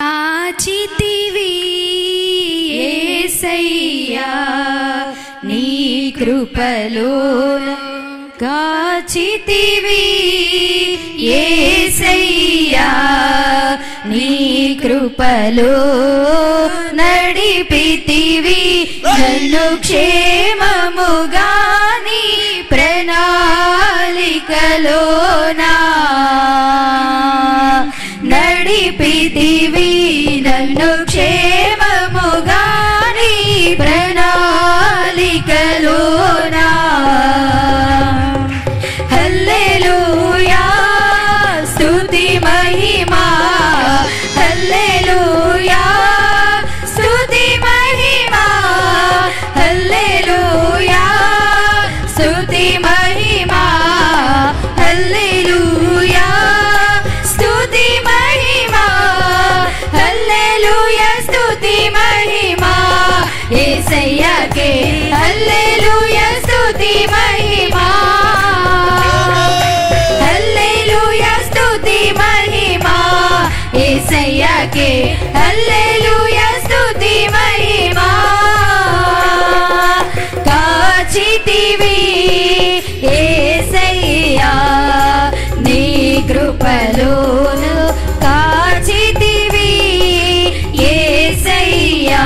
కాచితివి యేసయ్యా నీ కృపలోన కాచితివి యేసయ్యా నీ కృపలో నడిపితివి నన్ను క్షేమముగా నీ ప్రణాళికలోనా నడిపితివి నన్ను క్షేమముగా నీ ప్రణాళికలోనా హల్లెలూయా స్తుతి మహిమా హల్లెలూయా స్తుతి మహిమా హల్లెలూయా స్తుతి మహిమా హల్లెలూయా స్తుతి మహిమా హల్లెలూయా స్తుతి మహిమా యేసయ్యాకే హల్లెలూయా స్తుతి మహిమా హల్లెలూయా స్తుతి మహిమా యేసయ్యాకే హల్లెలూయా స్తుతి మహిమా కాచితివి యేసయ్యా నీ కృపలోను కాచితివి యేసయ్యా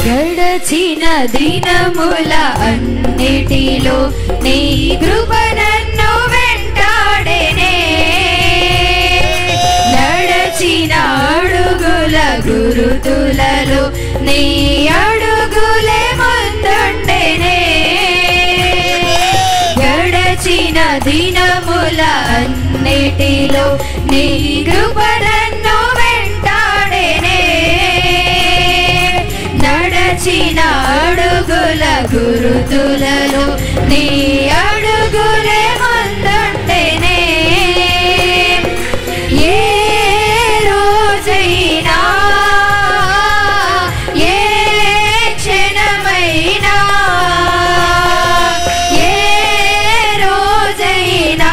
గడచిన దినముల అన్నిటిలో నీ కృప నన్ను వెంటాడెనే నడచిన అడుగుల గురుతులలో నీ అడుగులే ముందుండెనే గడచిన దినముల అన్నిటిలో నీ కృప నన్ను వెంటాడెనే నడచిన అడుగుల గురుతులలో నీ అడుగులే ముందుండెనే ఏ రోజైనా ఏ క్షణమైనా ఏ రోజైనా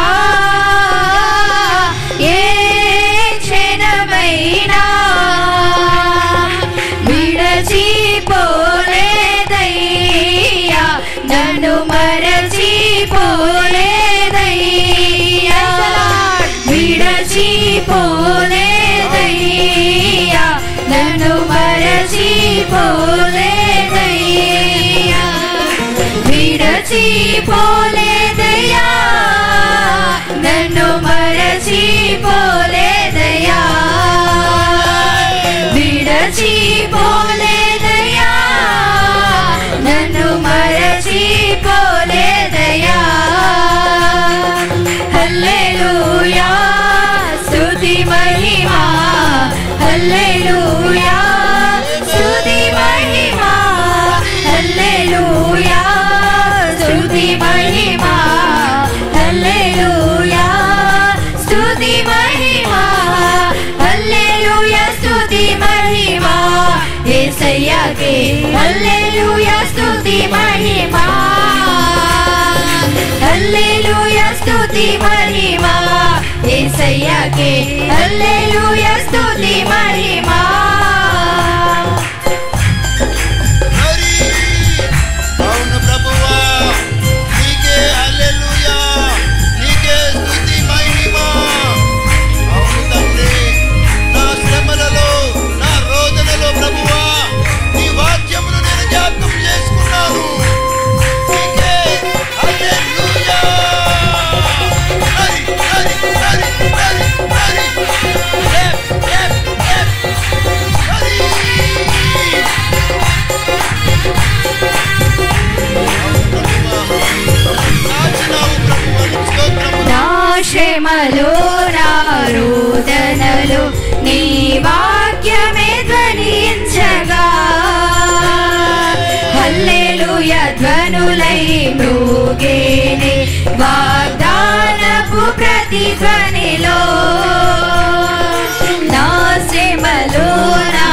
ఏ క్షణమైనా విడచిపోలేదయ్యా నన్ను మరచిపోలేదయ్యా విడచిపోలేదయ్యా నన్ను మరచిపోలేదయ్యా విడచిపోలేదయ్యా నన్ను మరచిపోలేదయ్యా విడచిపోలేదయ్యా నన్ను మరచిపోలేదయ్యా హల్లెలూయా స్తుతి మహిమా హల్లెలూయా స్తుతి మహిమా హల్లెలూయా స్తుతి మహిమా హల్లెలూయా స్తుతి మహిమా హల్లెలూయా స్తుతి మహిమా యేసయ్యాకే హల్లెలూయా స్తుతి మహిమా హల్లెలూయా స్తుతి మహిమా యేసయ్యాకే హల్లెలూయా స్తుతి మహిమా అవును ప్రభువా నీకే హల్లెలూయా నీకే స్తుతి మహిమా అవును తండ్రి నా శ్రమలలో నా రోదనలో ప్రభువా నీ వాక్యమును నేను జ్ఞాపకం చేసి శ్రమలో నా రోదనలో నీ వాక్యమే ధ్వనించగా హల్లెలూయా ధ్వనులై మ్రోగేనే వాగ్దానపు ప్రతిధ్వనిలో నా శ్రమలో నా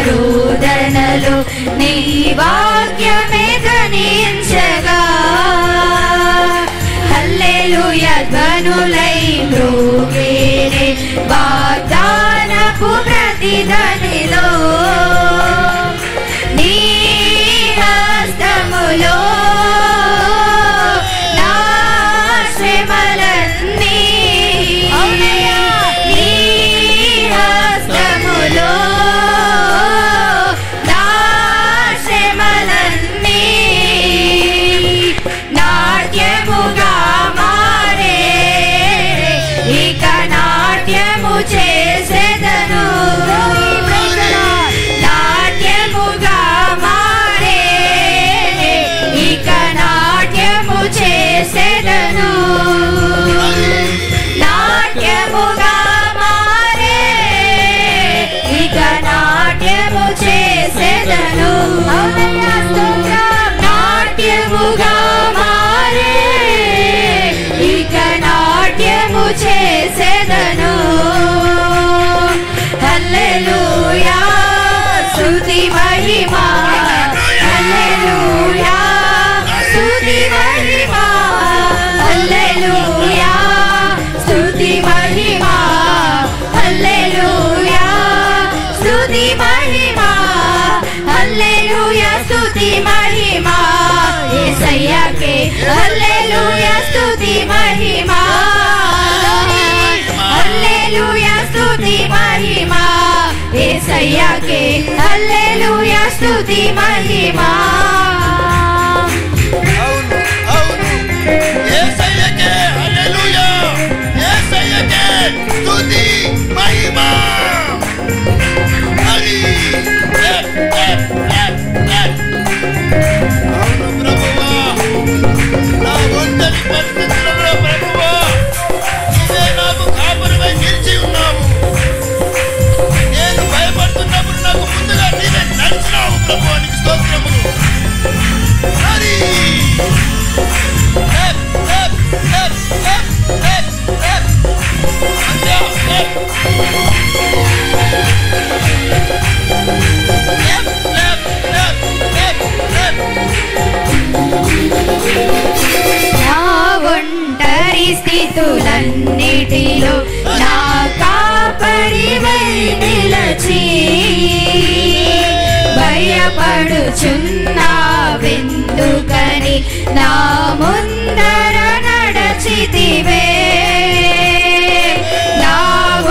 రోదనలో నీ వాక్యమే ధ్వనించగా హల్లెలూయా ధ్వనులై మ్రోగేనే వాగ్దానపు ప్రతిధ్వనిలో నీ హస్తములో నా శ్రమలన్నీ నీ హస్తములో నా శ్రమలన్నీ నాట్యముగా మారే ఇక నాట్యము చేసేదను నాట్యముగా మారే ఇక నాట్యము చేసేదను నాట్యముగా మారే ఇక నాట్యము చేసేదను నాట్యముగా మారే ఇక నాట్యము చేసేదను హల్లెలూయా స్తుతి మహిమా హల్లెలూయా స్తుతి మహిమా హల్లెలూయా స్తుతి మహిమా హల్లెలూయా స్తుతి మహిమా హల్లెలూయా స్తుతి మహిమా యేసయ్యకే హల్లెలూయా స్తుతి మహిమా హల్లెలూయా స్తుతి మహిమా యేసయ్యకే హల్లెలూయా స్తుతి మహిమా అవును అవును యేసయ్యకే హల్లెలూయా యేసయ్యకే స్తుతి మహిమ హరి అవును ప్రభువా నా ఒంటరి పరిస్థితులలో ప్రభువా నీవే నాకు కాపురమై నిలిచి ఉన్నావు నేను భయపడుతున్నప్పుడు నాకు ముందుగా నీవే నడిచినావు ప్రభువా నీకు స్తోత్రములు హరి నా ఒంటరి స్థితులన్నిటిలో నా కాపరివై నిలచి భయపడుచున్నావెందుకని నా ముందర నడచితివే నా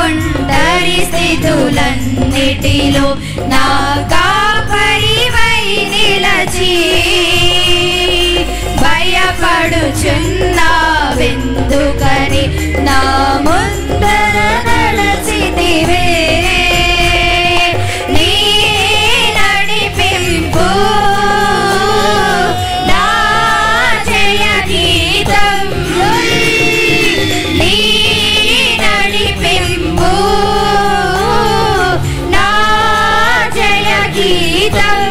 ఒంటరి స్థితులన్నిటిలో నా కాపరివై నిలచి భయపడుచున్నావెందుకని నా ముందర నడచితివే నీ నడిపింపు నా జయ గీతం నీ నడిపింపు నా జయ గీతం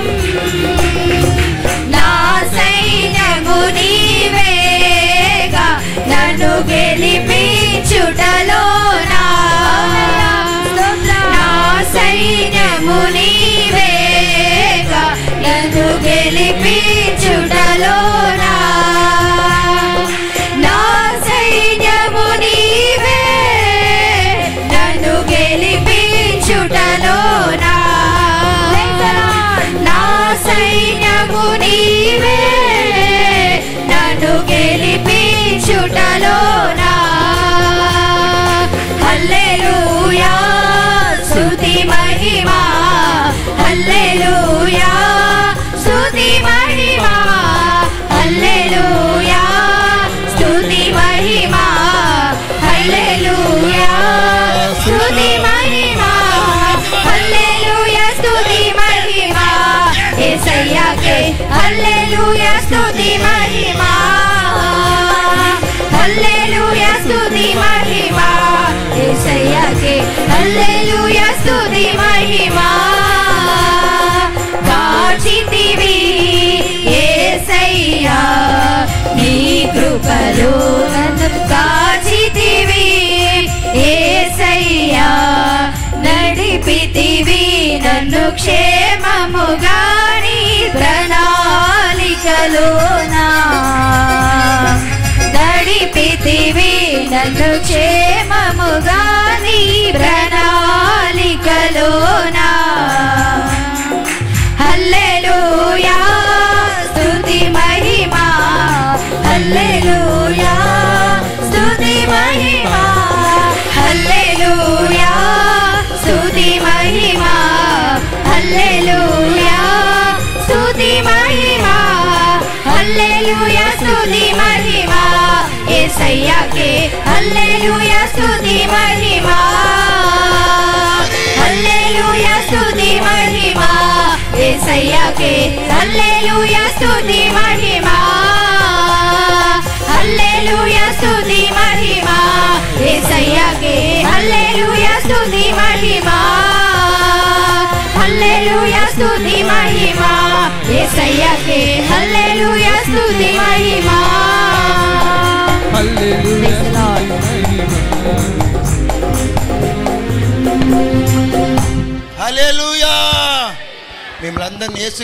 నా సైన్యము నీవేగా నన్ను గెలిపించుటలో నా సైన్యము నీవేగా నన్ను గెలిపించుటలో నా సైన్యము నీవే నన్ను గెలిపించుటలో నా సైన్యము నీవే నన్ను గెలిపించుటలో హల్లెలూయా స్తుతి మహిమా హల్లెలూయా స్తుతి మహిమా హల్లెలూయా స్తుతి మహిమా హల్లెలూయా స్తుతి మహిమా హల్లెలూయా స్తుతి మహిమా యేసయ్యకే హల్లెలూయా స్తుతి మహిమా హల్లెలూయా స్తుతి మహిమా క్షేమముగా నీ ప్రణాళికలోనా గడిపితివి నన్ను క్షేమముగా నీ ప్రణాళికలోనా హల్లెలూయా స్తుతి మహిమా హల్లెలూయా స్తుతి మహిమా హల్లెలూయా స్తుతి మహిమా హల్లెలూయా స్తుతి మహిమా హల్లెలూయా స్తుతి మహిమా యేసయ్యాకే హల్లెలూయా స్తుతి మహిమా హల్లెలూయా స్తుతి మహిమా యేసయ్యాకే హల్లెలూయా స్తుతి మహిమా హల్లెలూయా స్తుతి మహిమా యేసయ్యాకే హల్లెలూయా స్తుతి మహిమా హల్లెలూయా స్తుతి మహిమా యేసయ్యాకే హల్లెలూయా స్తుతి మహిమా హల్లెలూయా మిమ్మల్ని అందరినీ యేసు